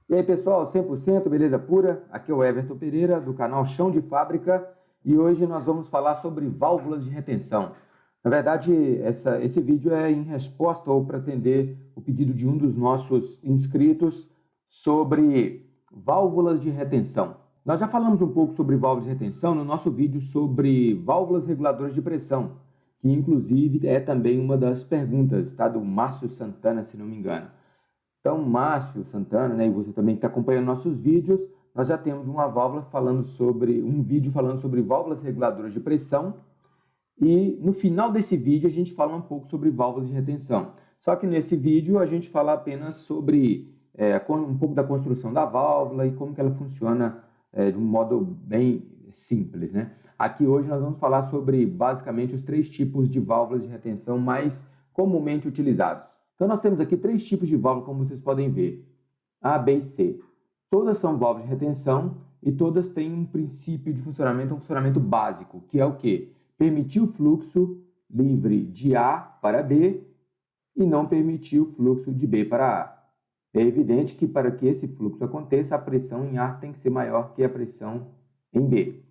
E aí pessoal, 100% beleza pura? Aqui é o Everton Pereira do canal Chão de Fábrica e hoje nós vamos falar sobre válvulas de retenção. Na verdade, esse vídeo é em resposta ou para atender o pedido de um dos nossos inscritos sobre válvulas de retenção. Nós já falamos um pouco sobre válvulas de retenção no nosso vídeo sobre válvulas reguladoras de pressão, que inclusive é também uma das perguntas, tá? Do Márcio Santana, se não me engano. Então, Márcio Santana, né, e você também que está acompanhando nossos vídeos, nós já temos um vídeo falando sobre válvulas reguladoras de pressão, e no final desse vídeo a gente fala um pouco sobre válvulas de retenção. Só que nesse vídeo a gente fala apenas sobre um pouco da construção da válvula e como que ela funciona de um modo bem simples, né? Aqui hoje nós vamos falar sobre basicamente os 3 tipos de válvulas de retenção mais comumente utilizados. Então nós temos aqui 3 tipos de válvula, como vocês podem ver, A, B e C. Todas são válvulas de retenção e todas têm um princípio de funcionamento, um funcionamento básico, que é o quê? Permitir o fluxo livre de A para B e não permitir o fluxo de B para A. É evidente que para que esse fluxo aconteça, a pressão em A tem que ser maior que a pressão em B.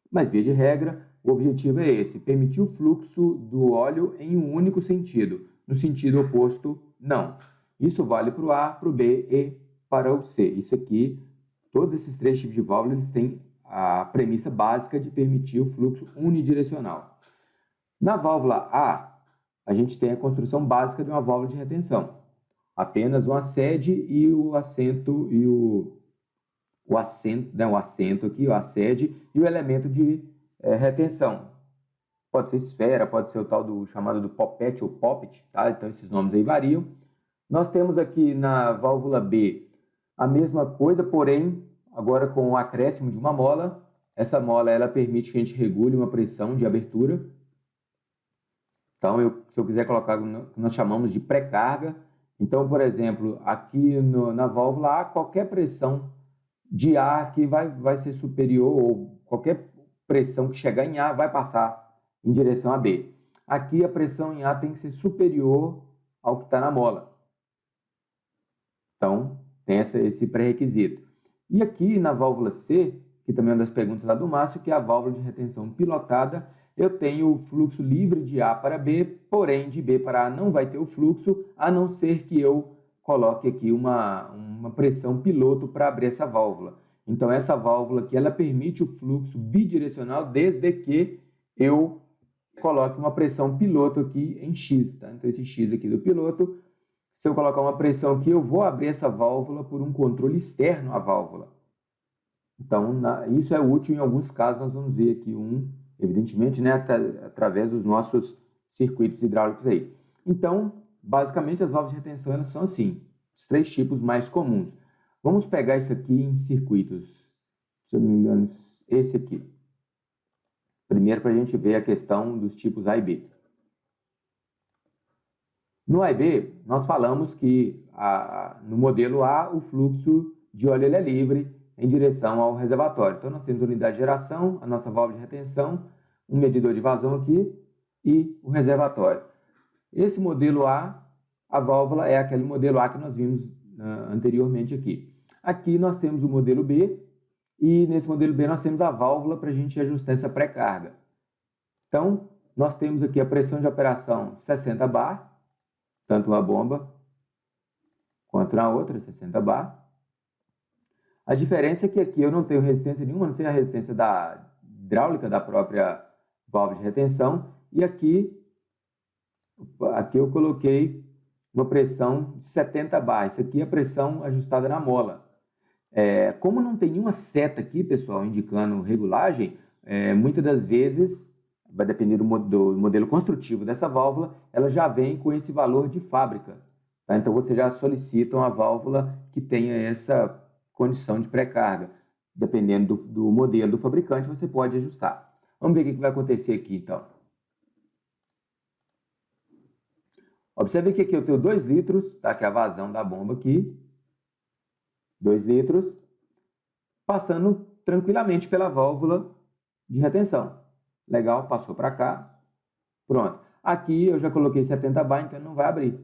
Mas, via de regra, o objetivo é esse, permitir o fluxo do óleo em um único sentido. No sentido oposto, não. Isso vale para o A, para o B e para o C. Isso aqui, todos esses 3 tipos de válvula, eles têm a premissa básica de permitir o fluxo unidirecional. Na válvula A gente tem a construção básica de uma válvula de retenção. Apenas uma sede e o assento a sede e o elemento de retenção. Pode ser esfera, pode ser o tal do chamado do poppet ou poppet, tá? Então esses nomes aí variam. Nós temos aqui na válvula B a mesma coisa, porém agora com o acréscimo de uma mola. Essa mola ela permite que a gente regule uma pressão de abertura. Então, se eu quiser colocar o que nós chamamos de pré-carga, então, por exemplo, aqui na válvula A, qualquer pressão de A que vai ser superior, ou qualquer pressão que chegar em A vai passar em direção a B. Aqui a pressão em A tem que ser superior ao que está na mola. Então, tem esse pré-requisito. E aqui na válvula C, que também é uma das perguntas lá do Márcio, que é a válvula de retenção pilotada, eu tenho o fluxo livre de A para B, porém de B para A não vai ter o fluxo, a não ser que eu coloque aqui uma pressão piloto para abrir essa válvula. Então essa válvula aqui, ela permite o fluxo bidirecional desde que eu coloque uma pressão piloto aqui em X, tá? Então esse X aqui do piloto, se eu colocar uma pressão aqui, eu vou abrir essa válvula por um controle externo à válvula. Então isso é útil em alguns casos, nós vamos ver aqui evidentemente, né, através dos nossos circuitos hidráulicos aí. Então, basicamente, as válvulas de retenção elas são assim, os 3 tipos mais comuns. Vamos pegar isso aqui em circuitos, se eu não me engano, esse aqui. Primeiro, para a gente ver a questão dos tipos A e B. No A e B, nós falamos que no modelo A, o fluxo de óleo ele é livre em direção ao reservatório. Então, nós temos a unidade de geração, a nossa válvula de retenção, um medidor de vazão aqui e o reservatório. Esse modelo a válvula é aquele modelo A que nós vimos anteriormente aqui. Aqui nós temos o modelo B e nesse modelo B nós temos a válvula para a gente ajustar essa pré-carga. Então, nós temos aqui a pressão de operação 60 bar, tanto uma bomba quanto na outra, 60 bar. A diferença é que aqui eu não tenho resistência nenhuma, não sei a resistência da hidráulica da própria válvula de retenção. E aqui eu coloquei uma pressão de 70 bar. Isso aqui é a pressão ajustada na mola. Como não tem nenhuma seta aqui, pessoal, indicando regulagem, muitas das vezes, vai depender do modelo construtivo dessa válvula, ela já vem com esse valor de fábrica. Tá? Então, você já solicita uma válvula que tenha essa condição de pré-carga. Dependendo do modelo do fabricante, você pode ajustar. Vamos ver o que vai acontecer aqui, então. Observe que aqui eu tenho 2 litros, tá? Que é a vazão da bomba aqui. 2 litros, passando tranquilamente pela válvula de retenção. Legal, passou para cá. Pronto. Aqui eu já coloquei 70 bar, então não vai abrir.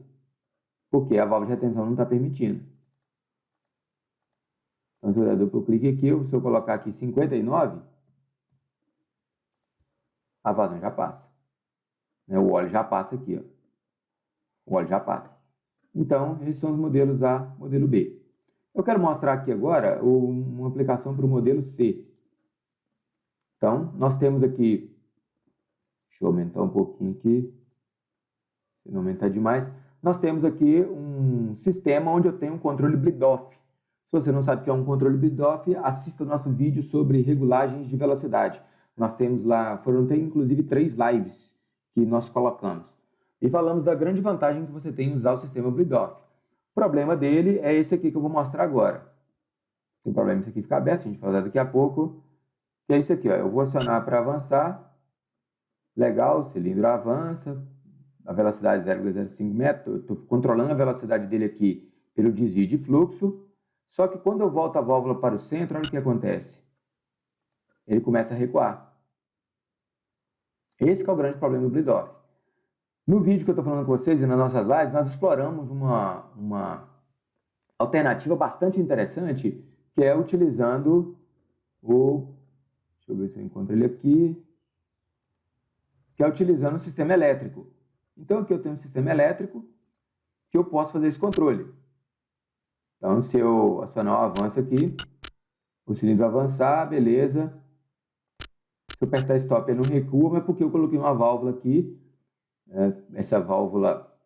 Porque a válvula de retenção não está permitindo. Então, se eu der duplo clique aqui, se eu colocar aqui 59, a vazão já passa. O óleo já passa aqui, ó. O óleo já passa. Então, esses são os modelos A, modelo B. Eu quero mostrar aqui agora uma aplicação para o modelo C. Então, nós temos aqui, deixa eu aumentar um pouquinho aqui, se não aumentar demais, nós temos aqui um sistema onde eu tenho um controle bleed-off. Se você não sabe o que é um controle bleed-off, assista o nosso vídeo sobre regulagens de velocidade. Nós temos lá, foram inclusive 3 lives que nós colocamos. E falamos da grande vantagem que você tem em usar o sistema bleed-off. O problema dele é esse aqui que eu vou mostrar agora. Tem problema isso aqui ficar aberto, a gente vai usar daqui a pouco. Que é isso aqui, ó. Eu vou acionar para avançar. Legal, o cilindro avança. A velocidade 0,05 metros. Eu estou controlando a velocidade dele aqui pelo desvio de fluxo. Só que quando eu volto a válvula para o centro, olha o que acontece. Ele começa a recuar. Esse que é o grande problema do bleed-off. No vídeo que eu estou falando com vocês e nas nossas lives, nós exploramos uma alternativa bastante interessante, que é utilizando o... Deixa eu ver se eu encontro ele aqui. Que é utilizando o sistema elétrico. Então aqui eu tenho um sistema elétrico que eu posso fazer esse controle. Então se eu acionar o avanço aqui, o cilindro avançar, beleza. Se eu apertar stop ele não recua, mas porque eu coloquei uma válvula aqui. Essa válvula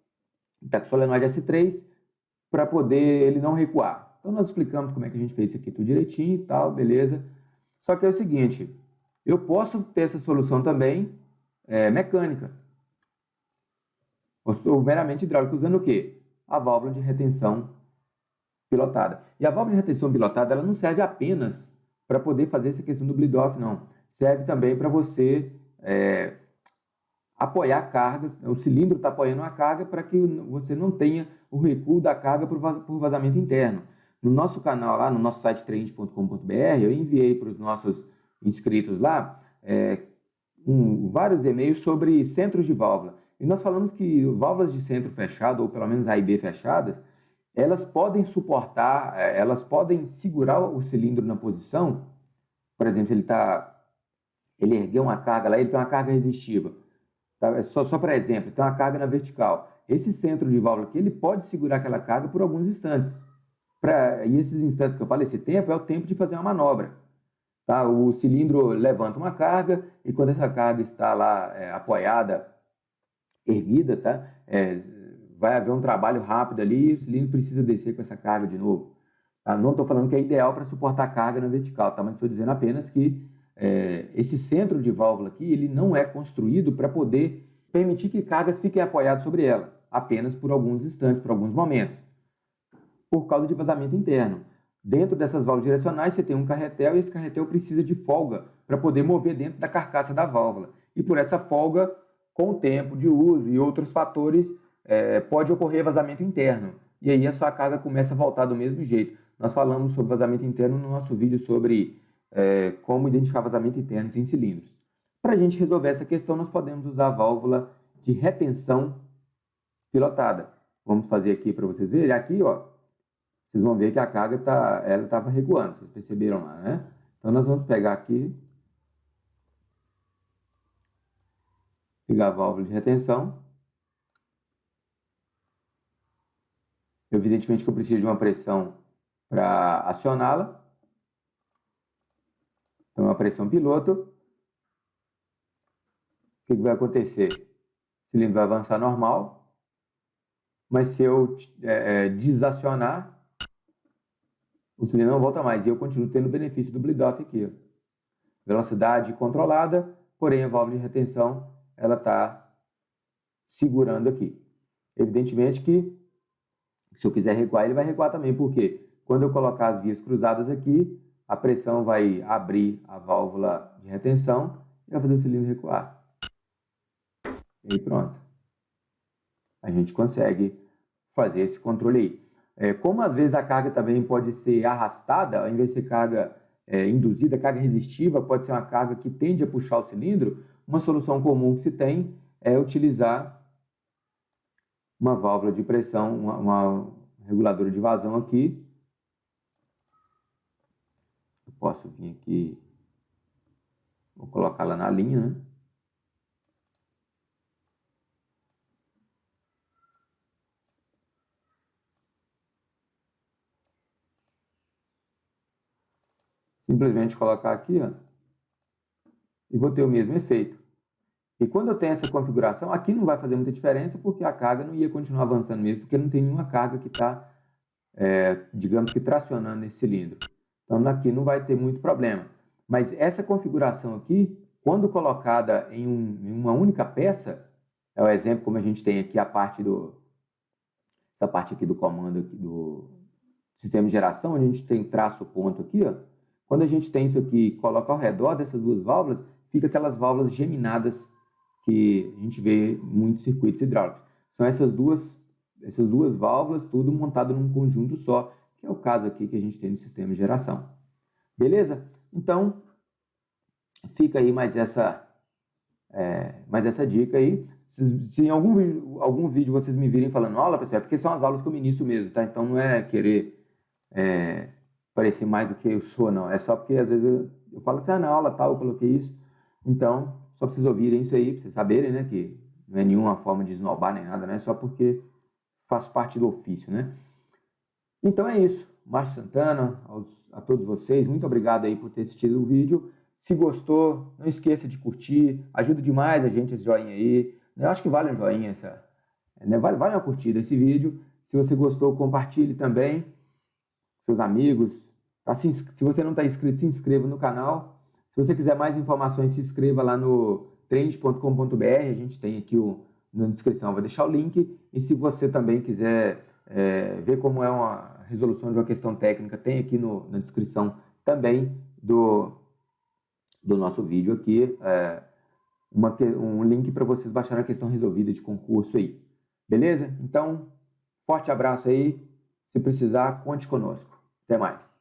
está com solenoide S3 para poder ele não recuar. Então nós explicamos como é que a gente fez isso aqui tudo direitinho e tal, beleza. Só que é o seguinte, eu posso ter essa solução também mecânica. Ou meramente hidráulica, usando o quê? A válvula de retenção pilotada. E a válvula de retenção pilotada, ela não serve apenas para poder fazer essa questão do bleed-off, não. Serve também para você apoiar cargas, o cilindro está apoiando a carga para que você não tenha o recuo da carga por vazamento interno. No nosso canal lá, no nosso site trainit.com.br, eu enviei para os nossos inscritos lá vários e-mails sobre centros de válvula. E nós falamos que válvulas de centro fechado, ou pelo menos A e B fechadas, elas podem suportar, elas podem segurar o cilindro na posição. Por exemplo, ele ergueu uma carga lá, ele tem uma carga resistiva. Tá? Só para exemplo, tem uma carga na vertical. Esse centro de válvula aqui, ele pode segurar aquela carga por alguns instantes. E esses instantes que eu falo, esse tempo, é o tempo de fazer uma manobra. Tá? O cilindro levanta uma carga e quando essa carga está lá apoiada, erguida, tá? Vai haver um trabalho rápido ali e o cilindro precisa descer com essa carga de novo. Tá? Não estou falando que é ideal para suportar a carga na vertical, tá? Mas estou dizendo apenas que esse centro de válvula aqui, ele não é construído para poder permitir que cargas fiquem apoiadas sobre ela, apenas por alguns instantes, por alguns momentos, por causa de vazamento interno. Dentro dessas válvulas direcionais, você tem um carretel e esse carretel precisa de folga para poder mover dentro da carcaça da válvula. E por essa folga, com o tempo de uso e outros fatores, pode ocorrer vazamento interno. E aí a sua carga começa a voltar do mesmo jeito. Nós falamos sobre vazamento interno no nosso vídeo sobre como identificar vazamento interno em cilindros. Para a gente resolver essa questão, nós podemos usar a válvula de retenção pilotada. Vamos fazer aqui para vocês verem. Aqui, ó, vocês vão ver que a carga estava recuando. Vocês perceberam lá, né? Então, nós vamos pegar aqui, pegar a válvula de retenção. Evidentemente que eu preciso de uma pressão para acioná-la. Então, uma pressão piloto. O que vai acontecer? O cilindro vai avançar normal, mas se eu desacionar, o cilindro não volta mais e eu continuo tendo o benefício do bleed-off aqui. Ó. Velocidade controlada, porém a válvula de retenção ela está segurando aqui. Evidentemente que se eu quiser recuar, ele vai recuar também, porque quando eu colocar as vias cruzadas aqui, a pressão vai abrir a válvula de retenção e vai fazer o cilindro recuar. E aí pronto. A gente consegue fazer esse controle aí. Como às vezes a carga também pode ser arrastada, ao invés de ser carga induzida, carga resistiva, pode ser uma carga que tende a puxar o cilindro, uma solução comum que se tem é utilizar uma válvula de pressão, uma reguladora de vazão aqui, posso vir aqui, vou colocar lá na linha, né? Simplesmente colocar aqui, ó, e vou ter o mesmo efeito. E quando eu tenho essa configuração, aqui não vai fazer muita diferença, porque a carga não ia continuar avançando mesmo, porque não tem nenhuma carga que está, digamos que, tracionando esse cilindro. Então, aqui não vai ter muito problema. Mas essa configuração aqui, quando colocada em uma única peça, é o exemplo como a gente tem aqui essa parte aqui do comando aqui do sistema de geração, onde a gente tem traço ponto aqui, ó. Quando a gente tem isso aqui e coloca ao redor dessas duas válvulas, fica aquelas válvulas geminadas que a gente vê em muitos circuitos hidráulicos. São essas duas válvulas, tudo montado num conjunto só, que é o caso aqui que a gente tem no sistema de geração. Beleza? Então, fica aí mais essa dica aí. Se em algum vídeo vocês me virem falando aula, pessoal, é porque são as aulas que eu ministro mesmo, tá? Então não é querer parecer mais do que eu sou, não. É só porque às vezes eu falo assim, na aula tal, eu coloquei isso. Então, só para vocês ouvirem isso aí, para vocês saberem, né, que não é nenhuma forma de esnobar nem nada, né? Só porque faz parte do ofício, né? Então é isso. Márcio Santana, a todos vocês, muito obrigado aí por ter assistido o vídeo. Se gostou, não esqueça de curtir, ajuda demais a gente esse joinha aí. Eu acho que vale um joinha, vale uma curtida esse vídeo. Se você gostou, compartilhe também com seus amigos. Se você não está inscrito, se inscreva no canal. Se você quiser mais informações, se inscreva lá no trend.com.br. A gente tem aqui na descrição, vou deixar o link. E se você também quiser ver como é uma resolução de uma questão técnica, tem aqui na descrição também do nosso vídeo aqui, um link para vocês baixarem a questão resolvida de concurso aí. Beleza? Então, forte abraço aí. Se precisar, conte conosco. Até mais.